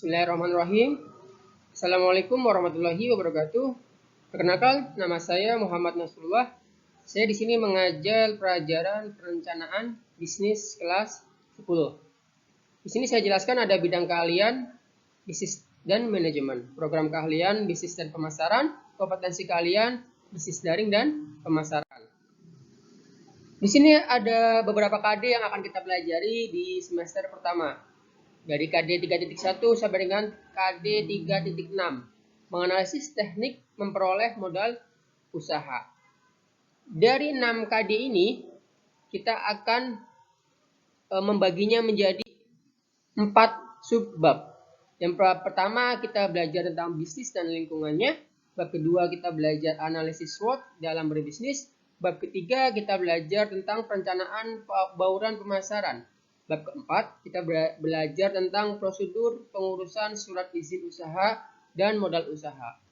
Bismillahirrahmanirrahim. Assalamualaikum warahmatullahi wabarakatuh. Perkenalkan, nama saya Muhammad Nasrullah. Saya di sini mengajar pelajaran perencanaan bisnis kelas 10. Di sini saya jelaskan ada bidang keahlian bisnis dan manajemen, program keahlian bisnis dan pemasaran, kompetensi keahlian bisnis daring dan pemasaran. Di sini ada beberapa KD yang akan kita pelajari di semester pertama. Dari KD 3.1 sampai dengan KD 3.6, menganalisis teknik memperoleh modal usaha. Dari 6 KD ini, kita akan membaginya menjadi 4 subbab. Yang pertama, kita belajar tentang bisnis dan lingkungannya. Bab kedua, kita belajar analisis SWOT dalam berbisnis. Bab ketiga, kita belajar tentang perencanaan bauran pemasaran. Bab keempat, kita belajar tentang prosedur pengurusan surat izin usaha dan modal usaha.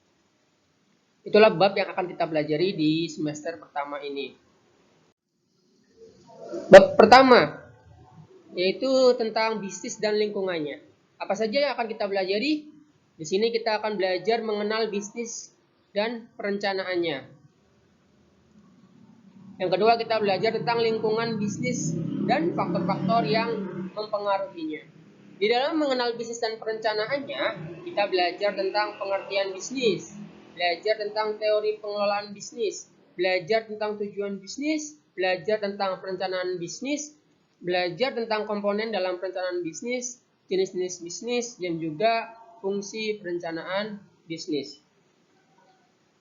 Itulah bab yang akan kita pelajari di semester pertama ini. Bab pertama, yaitu tentang bisnis dan lingkungannya. Apa saja yang akan kita pelajari? Di sini kita akan belajar mengenal bisnis dan perencanaannya. Yang kedua, kita belajar tentang lingkungan bisnis dan faktor-faktor yang mempengaruhinya. Di dalam mengenal bisnis dan perencanaannya, kita belajar tentang pengertian bisnis, belajar tentang teori pengelolaan bisnis, belajar tentang tujuan bisnis, belajar tentang perencanaan bisnis, belajar tentang komponen dalam perencanaan bisnis, jenis-jenis bisnis, dan juga fungsi perencanaan bisnis.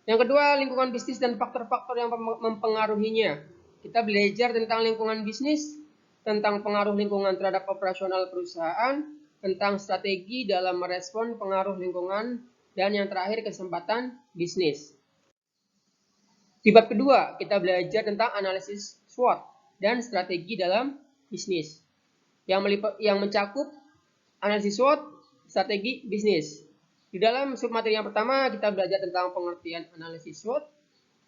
Yang kedua, lingkungan bisnis dan faktor-faktor yang mempengaruhinya. Kita belajar tentang lingkungan bisnis, tentang pengaruh lingkungan terhadap operasional perusahaan, tentang strategi dalam merespon pengaruh lingkungan, dan yang terakhir kesempatan bisnis. Di bab kedua, kita belajar tentang analisis SWOT dan strategi dalam bisnis, yang mencakup analisis SWOT, strategi bisnis. Di dalam submateri yang pertama, kita belajar tentang pengertian analisis SWOT,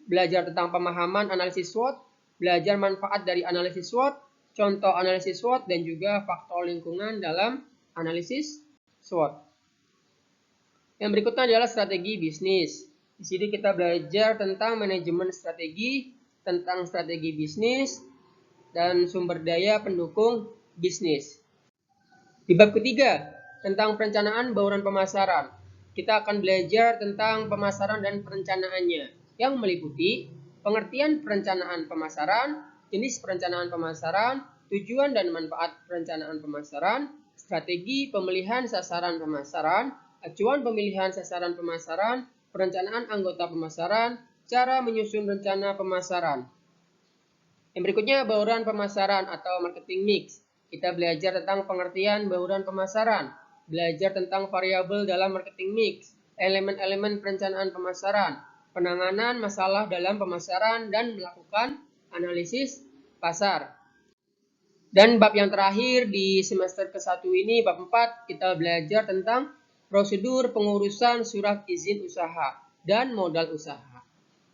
belajar tentang pemahaman analisis SWOT, belajar manfaat dari analisis SWOT, contoh analisis SWOT, dan juga faktor lingkungan dalam analisis SWOT. Yang berikutnya adalah strategi bisnis. Di sini kita belajar tentang manajemen strategi, tentang strategi bisnis, dan sumber daya pendukung bisnis. Di bab ketiga, tentang perencanaan bauran pemasaran. Kita akan belajar tentang pemasaran dan perencanaannya, yang meliputi pengertian perencanaan pemasaran, jenis perencanaan pemasaran, tujuan dan manfaat perencanaan pemasaran, strategi pemilihan sasaran pemasaran, acuan pemilihan sasaran pemasaran, perencanaan anggota pemasaran, cara menyusun rencana pemasaran. Yang berikutnya, bauran pemasaran atau marketing mix. Kita belajar tentang pengertian bauran pemasaran, belajar tentang variabel dalam marketing mix, elemen-elemen perencanaan pemasaran, penanganan masalah dalam pemasaran, dan melakukan analisis pasar. Dan bab yang terakhir di semester ke-1 ini, bab 4, kita belajar tentang prosedur pengurusan surat izin usaha dan modal usaha.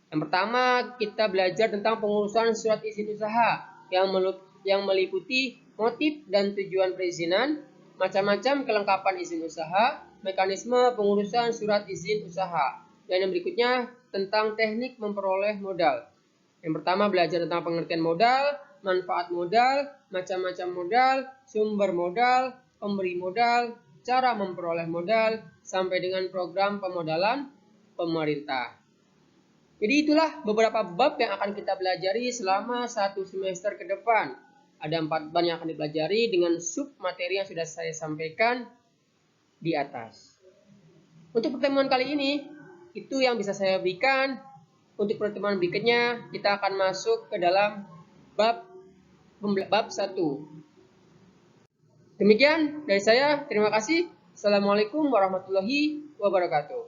Yang pertama, kita belajar tentang pengurusan surat izin usaha yang meliputi motif dan tujuan perizinan, macam-macam kelengkapan izin usaha, mekanisme pengurusan surat izin usaha, dan yang berikutnya tentang teknik memperoleh modal. Yang pertama, belajar tentang pengertian modal, manfaat modal, macam-macam modal, sumber modal, pemberi modal, cara memperoleh modal, sampai dengan program pemodalan pemerintah. Jadi itulah beberapa bab yang akan kita pelajari selama 1 semester ke depan. Ada 4 bab yang akan dipelajari dengan sub materi yang sudah saya sampaikan di atas. Untuk pertemuan kali ini, itu yang bisa saya berikan. Untuk pertemuan berikutnya, kita akan masuk ke dalam bab 1. Demikian dari saya, terima kasih. Assalamualaikum warahmatullahi wabarakatuh.